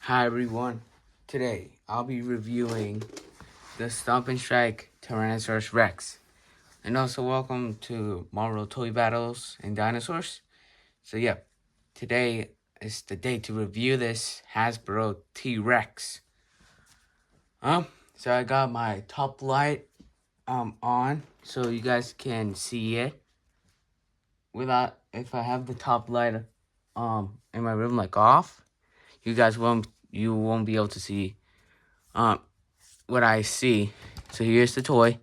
Hi everyone, today I'll be reviewing the Stompin Strike Tyrannosaurus Rex. And also welcome to Marvel Toy Battles and Dinosaurs. So today is the day to review this Hasbro T-Rex. So I got my top light on so you guys can see it. If I have the top light in my room like off, you won't be able to see what I see. So here's the toy.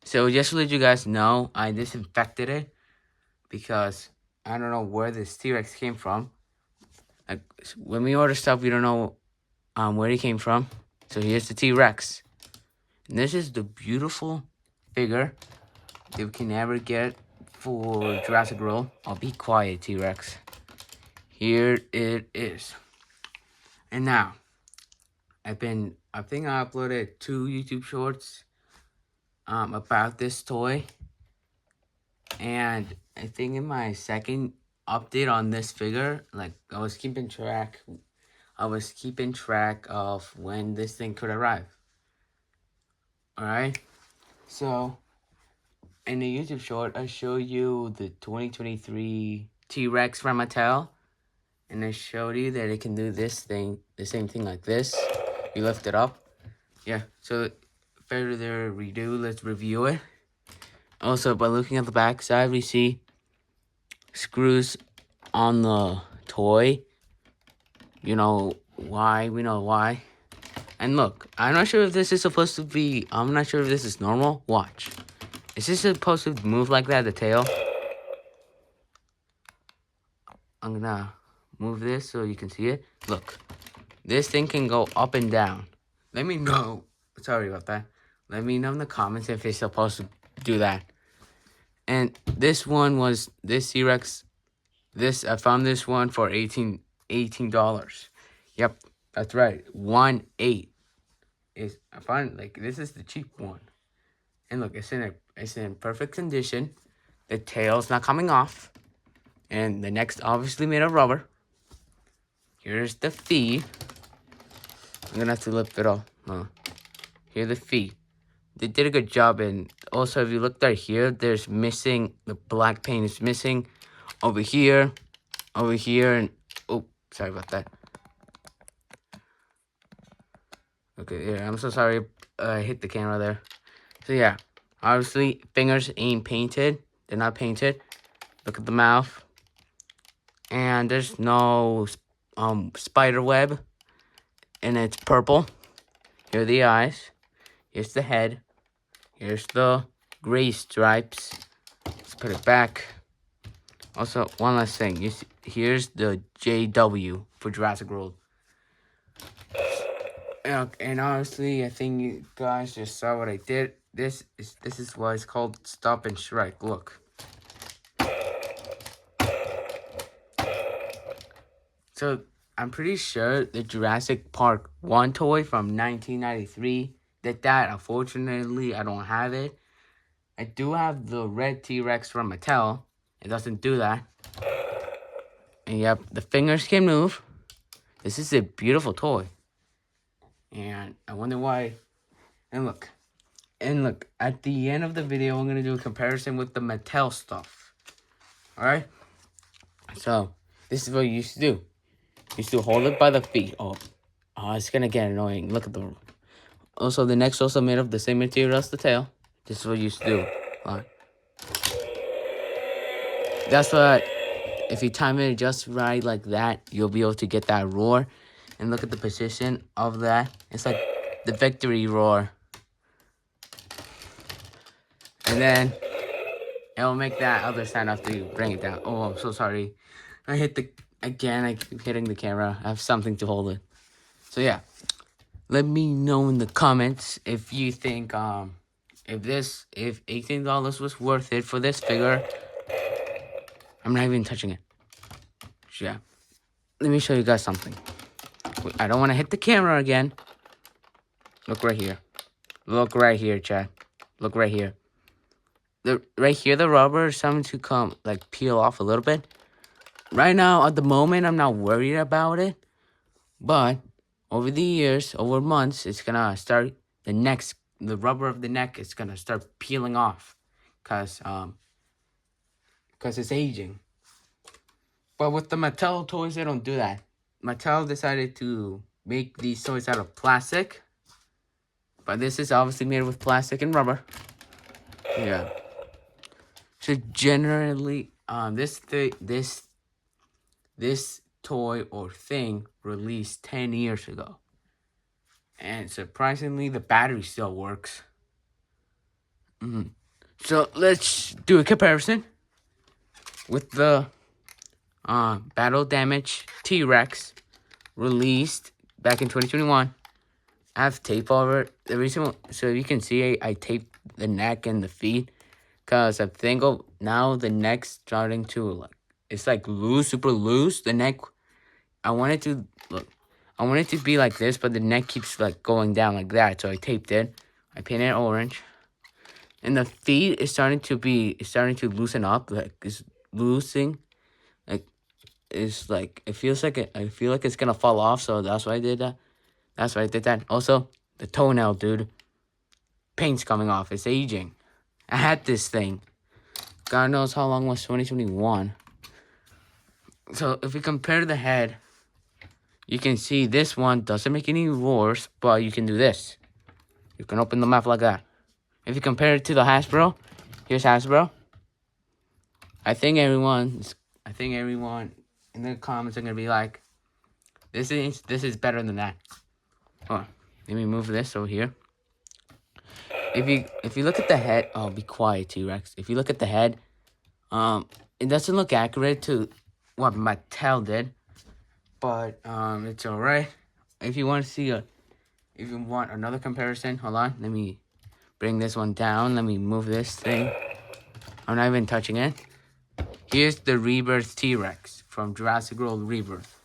So just to let you guys know, I disinfected it because I don't know where this T-Rex came from. Like, when we order stuff, we don't know where it came from. So here's the T-Rex. And this is the beautiful figure that we can never get for Jurassic World. I'll be quiet, T-Rex. Here it is. And now, I think I uploaded 2 YouTube shorts about this toy. And I think in my second update on this figure, like I was keeping track of when this thing could arrive. Alright? So in the YouTube short, I show you the 2023 T-Rex from Mattel. And I showed you that it can do this thing, the same thing like this. You lift it up. Yeah, so further ado, let's review it. Also, by looking at the back side, we see screws on the toy. You know why, we know why. And look, I'm not sure if this is supposed to be, I'm not sure if this is normal. Watch. Is this supposed to move like that, the tail? I'm gonna move this so you can see it. Look, this thing can go up and down. Let me know. Sorry about that. Let me know in the comments if it's supposed to do that. And this one was, this T-Rex, I found this one for $18. Yep, that's right. 1.8 is I found, like, this is the cheap one. And look, it's in perfect condition. The tail's not coming off. And the neck's obviously made of rubber. Here's the feet. I'm gonna have to lift it off. Here's the feet. They did a good job. And also, if you look right here, there's missing, the black paint is missing over here, and oh, sorry about that. Okay, yeah, I'm so sorry I hit the camera there. So yeah, obviously fingers ain't painted. They're not painted. Look at the mouth. And there's no spider web. And it's purple. Here are the eyes. Here's the head. Here's the gray stripes. Let's put it back. Also, one last thing. You see, here's the JW for Jurassic World. And honestly, I think you guys just saw what I did. This is why it's called Stompin Strike. Look. So I'm pretty sure the Jurassic Park 1 toy from 1993 did that. Unfortunately, I don't have it. I do have the red T-Rex from Mattel. It doesn't do that. And yep, the fingers can move. This is a beautiful toy. And I wonder why. And look, at the end of the video, I'm going to do a comparison with the Mattel stuff. Alright? So, this is what you used to do. You used to hold it by the feet. Oh, it's going to get annoying. Look at the... Also, the neck's also made of the same material as the tail. This is what you used to do. Alright. That's what... If you time it just right like that, you'll be able to get that roar. And look at the position of that. It's like the victory roar. And then it'll make that other sound after you bring it down. Oh, I'm so sorry. I keep hitting the camera. I have something to hold it. So yeah. Let me know in the comments if you think if $18 was worth it for this figure. I'm not even touching it. Yeah. Let me show you guys something. I don't want to hit the camera again. Look right here. Look right here, chat. Look right here. Right here, the rubber is starting to peel off a little bit. Right now, at the moment, I'm not worried about it. But over the years, over months, it's gonna start the rubber of the neck is gonna start peeling off, cause it's aging. But with the Mattel toys, they don't do that. Mattel decided to make these toys out of plastic, but this is obviously made with plastic and rubber. Yeah. So generally, this toy or thing released 10 years ago. And surprisingly, the battery still works. So let's do a comparison with the Battle Damage T-Rex released back in 2021. I have tape over it. The reason, so you can see, I taped the neck and the feet, because I think now the neck's starting to it's loose, super loose. The neck, I want it to be like this, but the neck keeps going down like that. So I taped it. I painted it orange. And the feet is starting to loosen up, it's loosening. I feel like it's gonna fall off, so that's why I did that. Also, the toenail, dude. Paint's coming off. It's aging. I had this thing. God knows how long was 2021. So if we compare the head, you can see this one doesn't make any roars, but you can do this. You can open the mouth like that. If you compare it to the Hasbro, here's Hasbro. I think everyone in the comments are gonna be like, this is better than that. Hold on. Let me move this over here. If you look at the head, oh, be quiet, T-Rex. If you look at the head, it doesn't look accurate to what Mattel did, but it's alright. If you want another comparison, hold on. Let me bring this one down. Let me move this thing. I'm not even touching it. Here's the Rebirth T-Rex from Jurassic World Rebirth.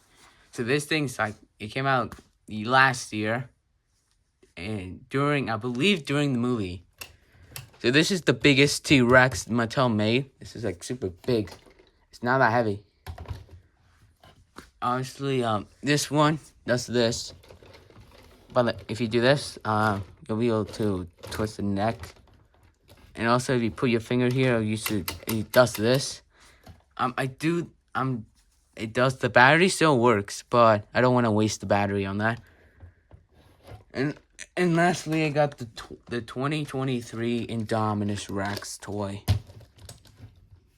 So this thing's it came out last year, and I believe during the movie. So this is the biggest T-Rex Mattel made. This is super big. It's not that heavy. Honestly, this one does this. But if you do this, you'll be able to twist the neck. And also, if you put your finger here, it does this. It does. The battery still works, but I don't want to waste the battery on that. And lastly, I got the 2023 Indominus Rex toy.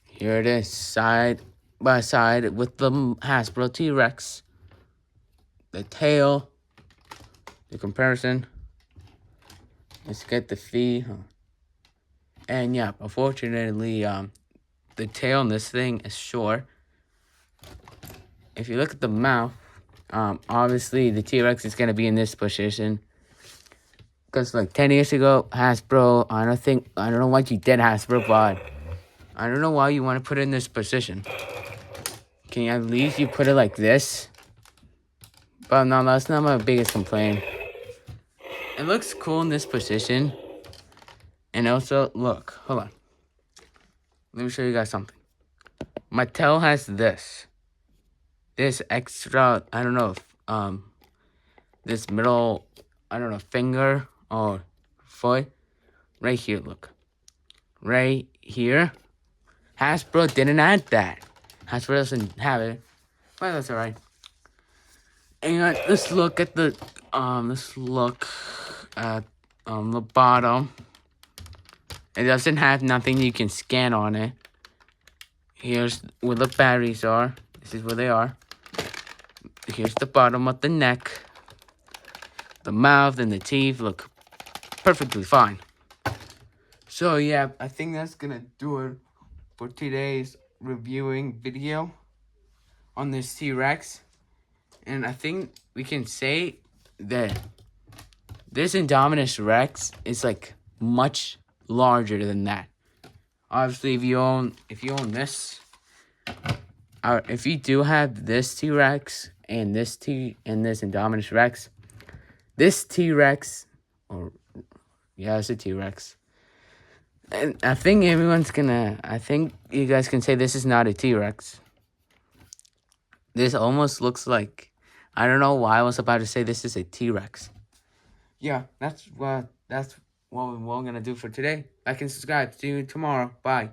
Here it is, side by side with the Hasbro T-Rex. The tail, the comparison. Let's get the feet. And yeah, unfortunately, the tail on this thing is short. If you look at the mouth, obviously the T-Rex is gonna be in this position. Because 10 years ago, Hasbro, I don't know why you did, Hasbro, but I don't know why you want to put it in this position. Can you at least put it like this? But no, that's not my biggest complaint. It looks cool in this position. And also, look, hold on. Let me show you guys something. Mattel has this extra, I don't know, this middle, I don't know, finger or foot right here. Look, right here. Hasbro didn't add that. Hasbro doesn't have it, but that's alright. And let's look at the bottom. It doesn't have nothing you can scan on it. Here's where the batteries are. This is where they are. Here's the bottom of the neck. The mouth and the teeth look perfectly fine. So yeah, I think that's gonna do it for today's reviewing video on this T-Rex. And I think we can say that this Indominus Rex is much larger than that. Obviously, if you own this, if you do have this T-Rex and this Indominus Rex, this T-Rex, it's a T-Rex. And I think you guys can say this is not a T-Rex. This almost looks like I don't know why I was about to say this is a T-Rex. Yeah, that's what we're gonna do for today. Like and subscribe. See you tomorrow. Bye.